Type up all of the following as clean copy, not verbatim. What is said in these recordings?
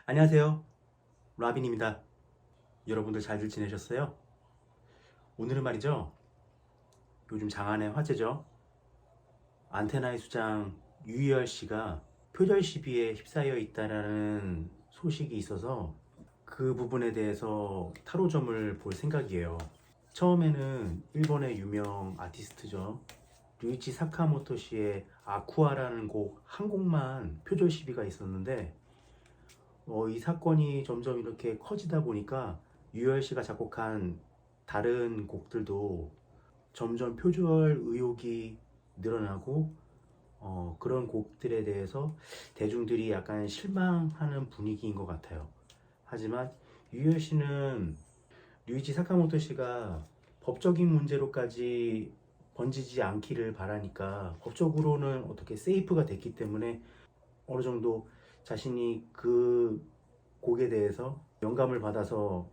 안녕하세요. 라빈입니다. 여러분들 잘들 지내셨어요? 오늘은 말이죠. 요즘 장안의 화제죠. 안테나의 수장 유희열 씨가 표절 시비에 휩싸여 있다라는 소식이 있어서 그 부분에 대해서 타로점을 볼 생각이에요. 처음에는 일본의 유명 아티스트죠. 류이치 사카모토 씨의 아쿠아라는 곡 한 곡만 표절 시비가 있었는데 이 사건이 점점 이렇게 커지다 보니까 유열 씨가 작곡한 다른 곡들도 점점 표절 의혹이 늘어나고 그런 곡들에 대해서 대중들이 약간 실망하는 분위기인 것 같아요. 하지만 유열 씨는 류이치 사카모토 씨가 법적인 문제로까지 번지지 않기를 바라니까 법적으로는 어떻게 세이프가 됐기 때문에 어느 정도 자신이 그 곡에 대해서 영감을 받아서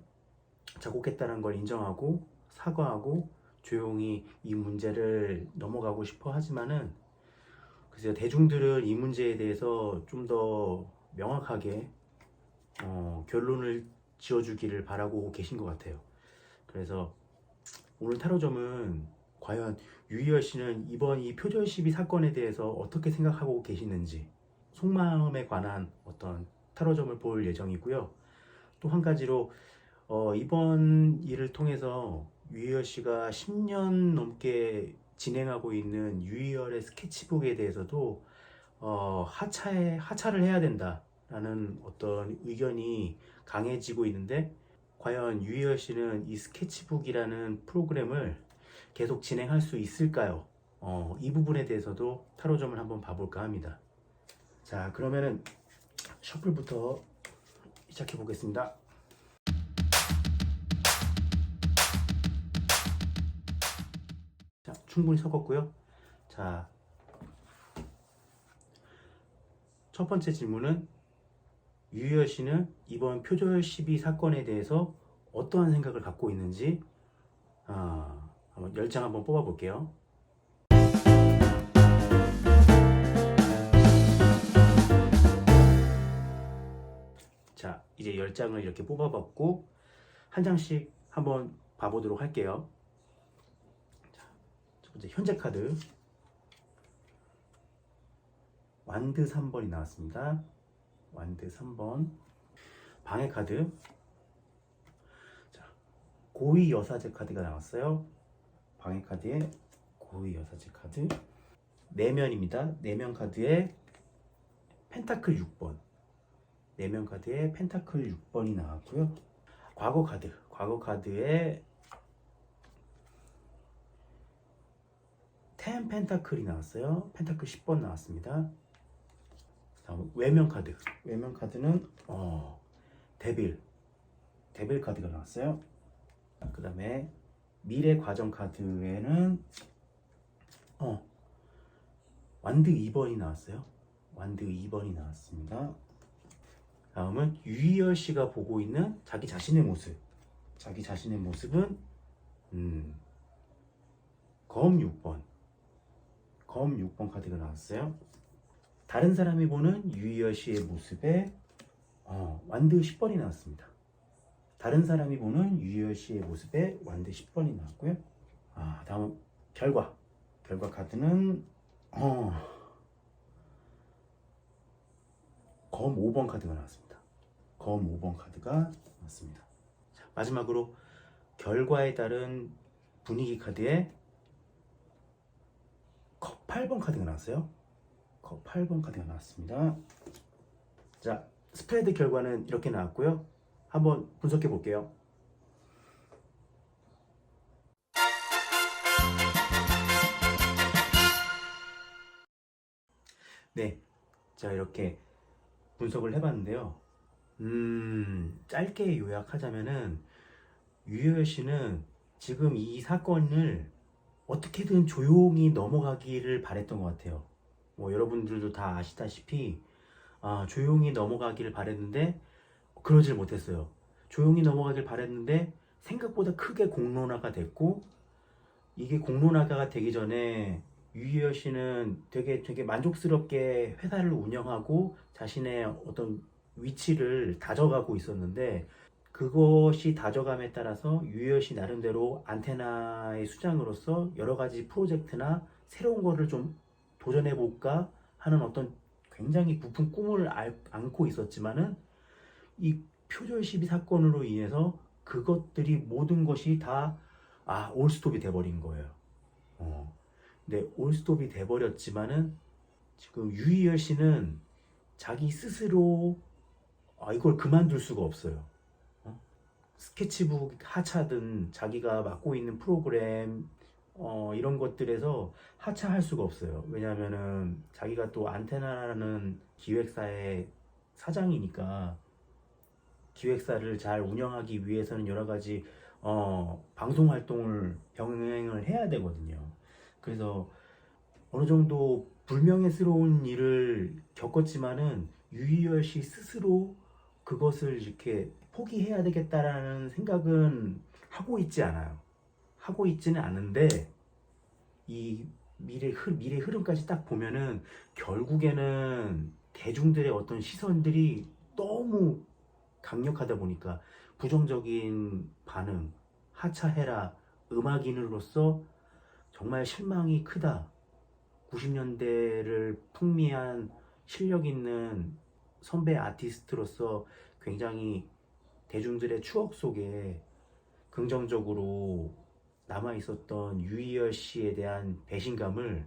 작곡했다는 걸 인정하고 사과하고 조용히 이 문제를 넘어가고 싶어 하지만은 글쎄요, 대중들은 이 문제에 대해서 좀 더 명확하게 결론을 지어주기를 바라고 계신 것 같아요. 그래서 오늘 타로점은 과연 유희열 씨는 이번 이 표절 시비 사건에 대해서 어떻게 생각하고 계시는지 속마음에 관한 어떤 타로점을 볼 예정이고요. 또 한 가지로 이번 일을 통해서 유희열 씨가 10년 넘게 진행하고 있는 유희열의 스케치북에 대해서도 하차를 해야 된다라는 어떤 의견이 강해지고 있는데 과연 유희열 씨는 이 스케치북이라는 프로그램을 계속 진행할 수 있을까요? 이 부분에 대해서도 타로점을 한번 봐볼까 합니다. 자, 그러면은 셔플부터 시작해 보겠습니다. 자, 충분히 섞었고요. 자, 첫 번째 질문은 유희열 씨는 이번 표절 시비 사건에 대해서 어떠한 생각을 갖고 있는지 한번 10장 한번 뽑아 볼게요. 자, 이제 10장을 이렇게 뽑아봤고 한 장씩 한번 봐보도록 할게요. 자, 첫 번째 현재 카드 완드 3번이 나왔습니다. 완드 3번. 방해 카드. 자, 고위 여사제 카드가 나왔어요. 방해 카드에 고위 여사제 카드. 내면입니다. 내면 카드에 펜타클 6번. 내면 카드에 펜타클 6번이 나왔고요. 과거 카드. 과거 카드에 10 펜타클이 나왔어요. 펜타클 10번 나왔습니다. 다음 외면 카드. 외면 카드는 데빌 카드가 나왔어요. 그 다음에 미래 과정 카드에는 완드 2번이 나왔어요. 완드 2번이 나왔습니다. 다음은 유희열 씨가 보고 있는 자기 자신의 모습. 자기 자신의 모습은 검 6번. 검 6번 카드가 나왔어요. 다른 사람이 보는 유희열 씨의 모습에 완드 10번이 나왔습니다. 다른 사람이 보는 유희열 씨의 모습에 완드 10번이 나왔고요. 다음 결과 카드는 검 5번 카드가 나왔습니다. 검 5번 카드가 나왔습니다. 자, 마지막으로 결과에 따른 분위기 카드에 컵 8번 카드가 나왔어요. 컵 8번 카드가 나왔습니다. 자, 스프레드 결과는 이렇게 나왔고요. 한번 분석해 볼게요. 네, 자 이렇게 분석을 해봤는데요. 짧게 요약하자면은 유희열 씨는 지금 이 사건을 어떻게든 조용히 넘어가기를 바랬던 것 같아요. 뭐 여러분들도 다 아시다시피 조용히 넘어가기를 바랬는데 그러질 못했어요. 조용히 넘어가길 바랬는데 생각보다 크게 공론화가 됐고 이게 공론화가 되기 전에 유희열 씨는 되게 만족스럽게 회사를 운영하고 자신의 어떤 위치를 다져가고 있었는데, 그것이 다져감에 따라서 유희열 씨 나름대로 안테나의 수장으로서 여러 가지 프로젝트나 새로운 거를 좀 도전해 볼까 하는 어떤 굉장히 부푼 꿈을 안고 있었지만은, 이 표절 시비 사건으로 인해서 그것들이 모든 것이 다 올스톱이 돼버린 거예요. 근데 올스톱이 돼버렸지만은 지금 유희열 씨는 자기 스스로 이걸 그만둘 수가 없어요. 스케치북 하차든 자기가 맡고 있는 프로그램 이런 것들에서 하차할 수가 없어요. 왜냐하면은 자기가 또 안테나라는 기획사의 사장이니까 기획사를 잘 운영하기 위해서는 여러 가지 방송 활동을 병행을 해야 되거든요. 그래서 어느 정도 불명예스러운 일을 겪었지만은 유희열 씨 스스로 그것을 이렇게 포기해야 되겠다라는 생각은 하고 있지 않아요. 하고 있지는 않은데, 이 미래 흐름까지 딱 보면은 결국에는 대중들의 어떤 시선들이 너무 강력하다 보니까 부정적인 반응, 하차해라, 음악인으로서 정말 실망이 크다. 90년대를 풍미한 실력 있는 선배 아티스트로서 굉장히 대중들의 추억 속에 긍정적으로 남아 있었던 유희열 씨에 대한 배신감을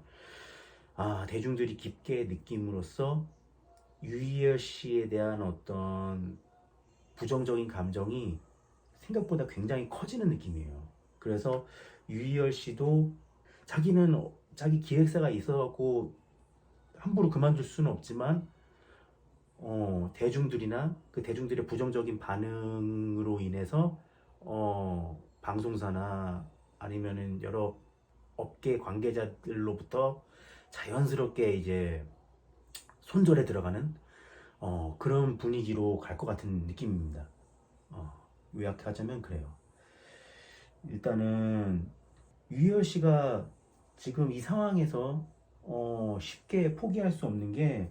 대중들이 깊게 느낌으로써 유희열 씨에 대한 어떤 부정적인 감정이 생각보다 굉장히 커지는 느낌이에요. 그래서 유희열 씨도 자기는 자기 기획사가 있어갖고 함부로 그만둘 수는 없지만 대중들이나 그 대중들의 부정적인 반응으로 인해서 방송사나 아니면은 여러 업계 관계자들로부터 자연스럽게 이제 손절에 들어가는 그런 분위기로 갈 것 같은 느낌입니다. 요약하자면 그래요. 일단은 유희열 씨가 지금 이 상황에서 쉽게 포기할 수 없는 게,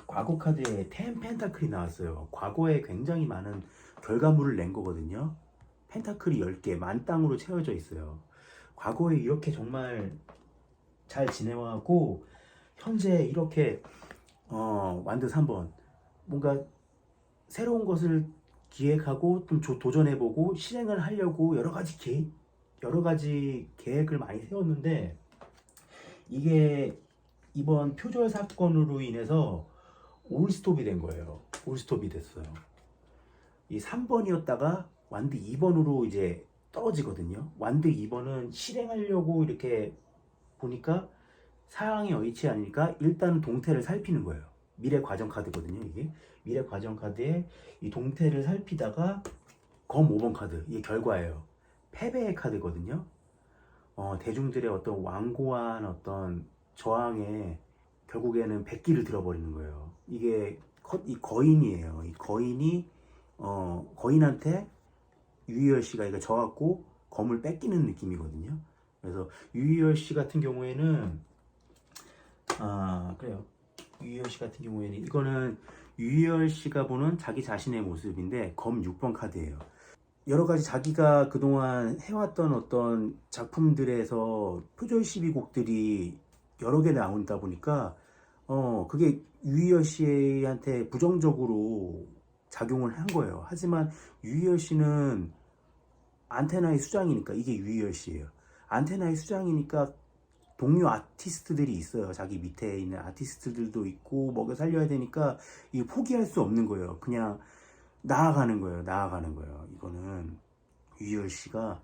과거 카드에 10 펜타클이 나왔어요. 과거에 굉장히 많은 결과물을 낸 거거든요. 펜타클이 10개 만땅으로 채워져 있어요. 과거에 이렇게 정말 잘 지내와고 현재 이렇게 완드 3번 뭔가 새로운 것을 기획하고 좀 도전해보고 실행을 하려고 여러 가지 계획을 많이 세웠는데, 이게 이번 표절 사건으로 인해서 올스톱이 된 거예요. 올스톱이 됐어요. 이 3번이었다가 완드 2번으로 이제 떨어지거든요. 완드 2번은 실행하려고 이렇게 보니까 상황이 여의치 않으니까 일단 동태를 살피는 거예요. 미래 과정 카드거든요. 이게 미래 과정 카드에 이 동태를 살피다가 검 5번 카드, 이게 결과예요. 패배의 카드거든요. 대중들의 어떤 완고한 어떤 저항에 결국에는 백기를 들어버리는 거예요. 이게 이 거인이에요. 이 거인이 거인한테 유희열 씨가 이거 져갖고 검을 뺏기는 느낌이거든요. 그래서 유희열 씨 같은 경우에는 그래요. 유희열 씨 같은 경우에는 이거는 유희열 씨가 보는 자기 자신의 모습인데 검 6번 카드예요. 여러 가지 자기가 그동안 해왔던 어떤 작품들에서 표절 시비 곡들이 여러 개 나온다 보니까 그게 유희열 씨한테 부정적으로 작용을 한 거예요. 하지만 유희열 씨는 안테나의 수장이니까, 이게 유희열 씨예요. 안테나의 수장이니까 동료 아티스트들이 있어요. 자기 밑에 있는 아티스트들도 있고 먹여 살려야 되니까 이 포기할 수 없는 거예요. 그냥 나아가는 거예요. 이거는 유희열 씨가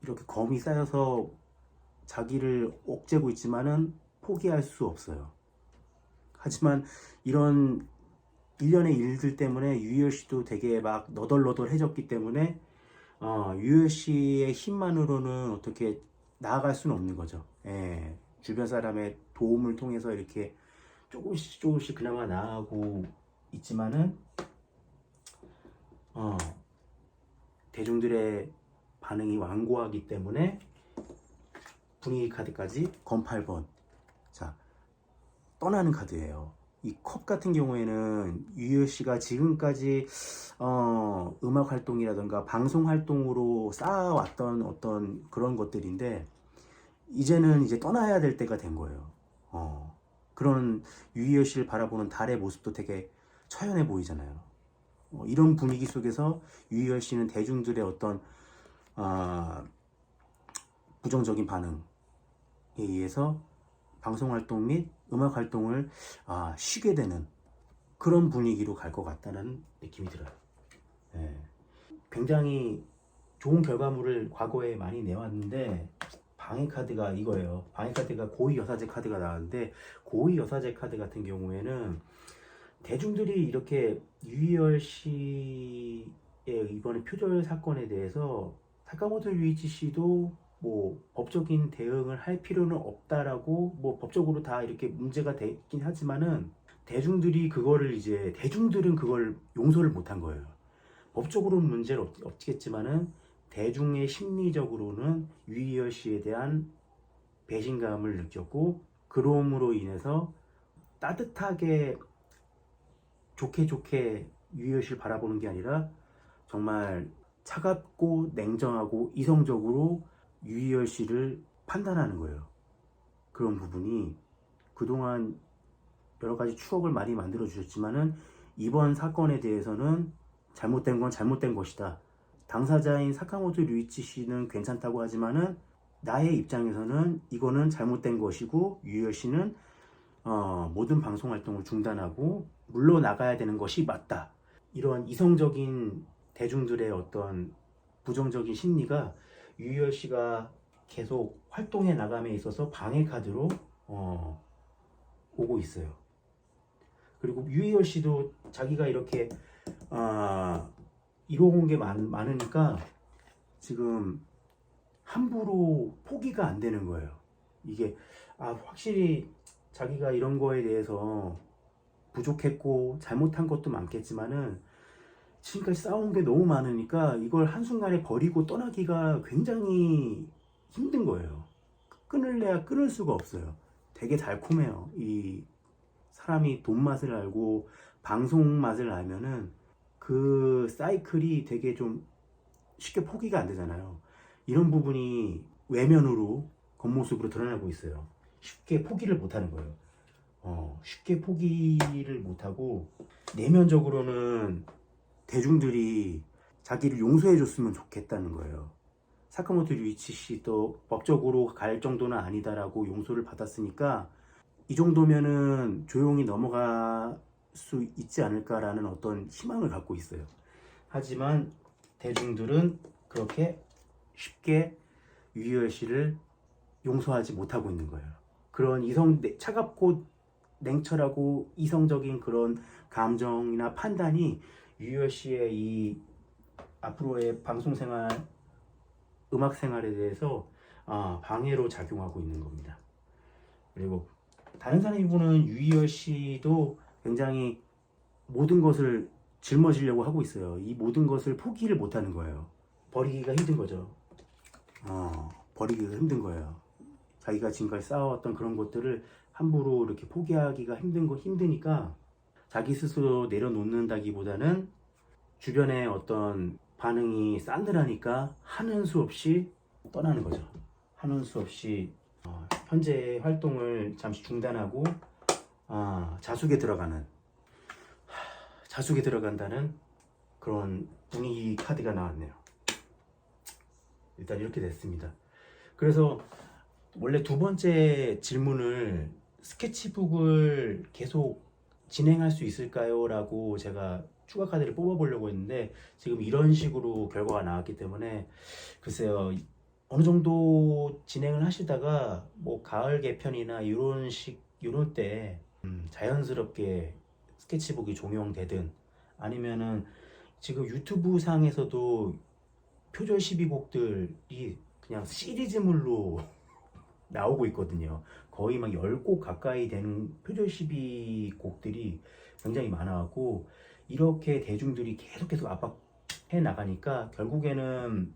이렇게 검이 쌓여서 자기를 옥죄고 있지만은 포기할 수 없어요. 하지만 이런 일련의 일들 때문에 유희열 씨도 되게 막 너덜너덜해졌기 때문에 유희열 씨의 힘만으로는 어떻게 나아갈 수는 없는 거죠. 예, 주변 사람의 도움을 통해서 이렇게 조금씩 그나마 나아가고 있지만은 대중들의 반응이 완고하기 때문에 분위기 카드까지 검 8번, 자, 떠나는 카드예요. 이 컵 같은 경우에는 유희열 씨가 지금까지 음악 활동이라든가 방송 활동으로 쌓아왔던 어떤 그런 것들인데 이제는 이제 떠나야 될 때가 된 거예요. 그런 유희열 씨를 바라보는 달의 모습도 되게 처연해 보이잖아요. 이런 분위기 속에서 유희열 씨는 대중들의 어떤 부정적인 반응에 의해서 방송 활동 및 음악 활동을 쉬게 되는 그런 분위기로 갈 것 같다는 느낌이 들어요. 예. 굉장히 좋은 결과물을 과거에 많이 내왔는데 방해 카드가 이거예요. 방해 카드가 고위 여사제 카드가 나왔는데 고위 여사제 카드 같은 경우에는 대중들이 이렇게 유희열 씨의 이번에 표절 사건에 대해서 사카모토 류이치 씨도 뭐 법적인 대응을 할 필요는 없다라고 뭐 법적으로 다 이렇게 문제가 되긴 하지만은 대중들은 그걸 용서를 못한 거예요. 법적으로는 문제는 없겠지만은 대중의 심리적으로는 유희열 씨에 대한 배신감을 느꼈고 그럼으로 인해서 따뜻하게 좋게 유희열 씨를 바라보는 게 아니라 정말 차갑고 냉정하고 이성적으로 유희열 씨를 판단하는 거예요. 그런 부분이 그동안 여러 가지 추억을 많이 만들어 주셨지만은 이번 사건에 대해서는 잘못된 건 잘못된 것이다. 당사자인 사카모토 류이치 씨는 괜찮다고 하지만은 나의 입장에서는 이거는 잘못된 것이고 유희열 씨는 모든 방송 활동을 중단하고 물러나가야 되는 것이 맞다. 이런 이성적인 대중들의 어떤 부정적인 심리가 유희열 씨가 계속 활동해 나감에 있어서 방해 카드로 오고 있어요. 그리고 유희열 씨도 자기가 이렇게 이뤄온 게 많으니까 지금 함부로 포기가 안 되는 거예요. 이게 확실히 자기가 이런 거에 대해서 부족했고 잘못한 것도 많겠지만은 지금까지 쌓아온 게 너무 많으니까 이걸 한순간에 버리고 떠나기가 굉장히 힘든 거예요. 끊을래야 끊을 수가 없어요. 되게 달콤해요. 이 사람이 돈 맛을 알고 방송 맛을 알면은 그 사이클이 되게 좀 쉽게 포기가 안 되잖아요. 이런 부분이 외면으로 겉모습으로 드러나고 있어요. 쉽게 포기를 못하는 거예요. 쉽게 포기를 못하고 내면적으로는 대중들이 자기를 용서해 줬으면 좋겠다는 거예요. 사카모토 류이치 씨도 법적으로 갈 정도는 아니다라고 용서를 받았으니까 이 정도면은 조용히 넘어갈 수 있지 않을까라는 어떤 희망을 갖고 있어요. 하지만 대중들은 그렇게 쉽게 유희열 씨를 용서하지 못하고 있는 거예요. 그런 차갑고 냉철하고 이성적인 그런 감정이나 판단이 유희열 씨의 이 앞으로의 방송 생활, 음악 생활에 대해서 방해로 작용하고 있는 겁니다. 그리고 다른 사람이 보는 유희열 씨도 굉장히 모든 것을 짊어지려고 하고 있어요. 이 모든 것을 포기를 못하는 거예요. 버리기가 힘든 거죠. 버리기가 힘든 거예요. 자기가 지금까지 쌓아왔던 그런 것들을 함부로 이렇게 포기하기가 힘드니까 자기 스스로 내려놓는다기보다는 주변의 어떤 반응이 싸늘하니까 하는 수 없이 떠나는 거죠. 하는 수 없이 현재 활동을 잠시 중단하고 자숙에 들어간다는 그런 분위기 카드가 나왔네요. 일단 이렇게 됐습니다. 그래서 원래 두 번째 질문을 스케치북을 계속 진행할 수 있을까요? 라고 제가 추가 카드를 뽑아보려고 했는데 지금 이런 식으로 결과가 나왔기 때문에 글쎄요, 어느 정도 진행을 하시다가 뭐 가을 개편이나 이런 때 자연스럽게 스케치북이 종용되든 아니면은 지금 유튜브 상에서도 표절 12곡들이 그냥 시리즈물로 나오고 있거든요. 거의 막 10곡 가까이 되는 표절 12곡들이 굉장히 많아갖고 이렇게 대중들이 계속 압박해 나가니까 결국에는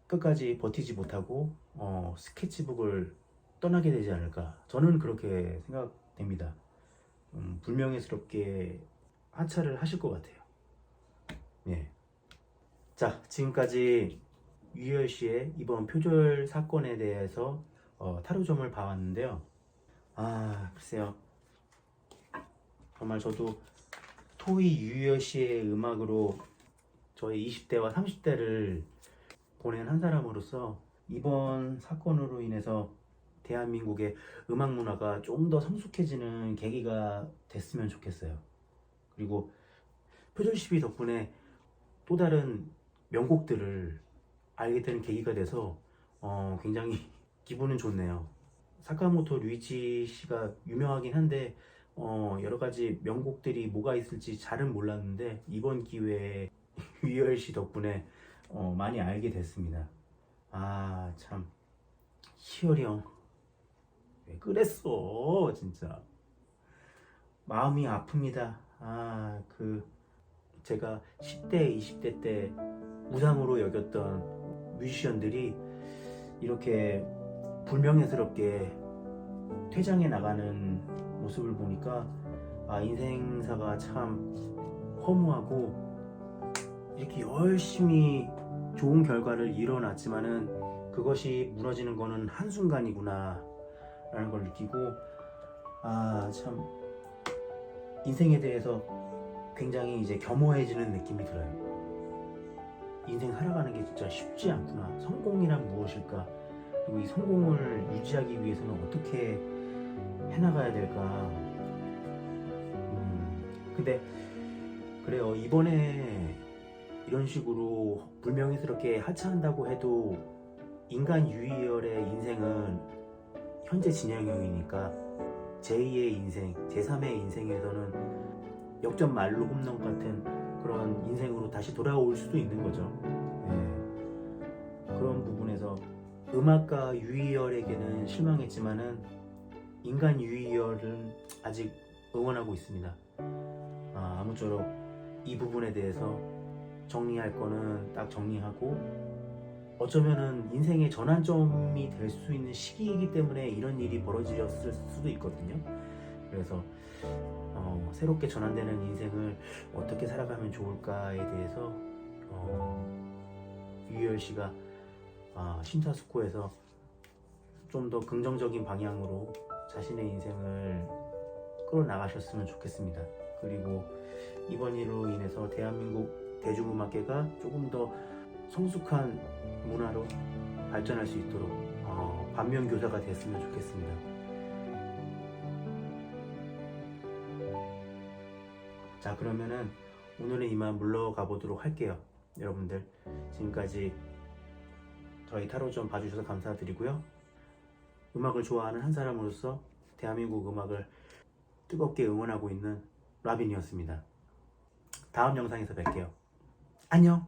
끝까지 버티지 못하고 스케치북을 떠나게 되지 않을까, 저는 그렇게 생각됩니다. 불명예스럽게 하차를 하실 것 같아요. 예. 자, 지금까지 유희열 씨의 이번 표절 사건에 대해서 타로점을 봐왔는데요. 글쎄요. 정말 저도 토이 유희열 씨의 음악으로 저의 20대와 30대를 보낸 한 사람으로서 이번 사건으로 인해서 대한민국의 음악 문화가 좀 더 성숙해지는 계기가 됐으면 좋겠어요. 그리고 표절12 덕분에 또 다른 명곡들을 알게 되는 계기가 돼서 굉장히 기분은 좋네요. 사카모토 류이치 씨가 유명하긴 한데 여러 가지 명곡들이 뭐가 있을지 잘은 몰랐는데 이번 기회에 유희열 씨 덕분에 많이 알게 됐습니다. 참 희열이 형 왜 그랬어 진짜 마음이 아픕니다. 제가 10대 20대 때 무상으로 여겼던 뮤지션들이 이렇게 불명예스럽게 퇴장해 나가는 모습을 보니까 인생사가 참 허무하고 이렇게 열심히 좋은 결과를 이뤄놨지만은 그것이 무너지는 거는 한순간이구나 라는 걸 느끼고 참 인생에 대해서 굉장히 이제 겸허해지는 느낌이 들어요. 인생 살아가는 게 진짜 쉽지 않구나. 성공이란 무엇일까? 그리고 이 성공을 유지하기 위해서는 어떻게 해나가야 될까? 근데 그래요. 이번에 이런 식으로 불명예스럽게 하차한다고 해도 인간 유희열의 인생은 현재 진행형이니까 제2의 인생, 제3의 인생에서는 역전 말로 홈런 같은 그런 인생으로 다시 돌아올 수도 있는 거죠. 그런 부분에서 음악가 유희열에게는 실망했지만은 인간 유희열은 아직 응원하고 있습니다. 아무쪼록 이 부분에 대해서 정리할 거는 딱 정리하고 어쩌면은 인생의 전환점이 될 수 있는 시기이기 때문에 이런 일이 벌어졌을 수도 있거든요. 그래서 새롭게 전환되는 인생을 어떻게 살아가면 좋을까에 대해서 유희열 씨가 심사숙고해서 좀 더 긍정적인 방향으로 자신의 인생을 끌어나가셨으면 좋겠습니다. 그리고 이번 일로 인해서 대한민국 대중음악계가 조금 더 성숙한 문화로 발전할 수 있도록 반면교사가 됐으면 좋겠습니다. 자, 그러면은 오늘은 이만 물러가 보도록 할게요. 여러분들 지금까지 저희 타로점 봐주셔서 감사드리고요. 음악을 좋아하는 한 사람으로서 대한민국 음악을 뜨겁게 응원하고 있는 라빈이었습니다. 다음 영상에서 뵐게요. 안녕.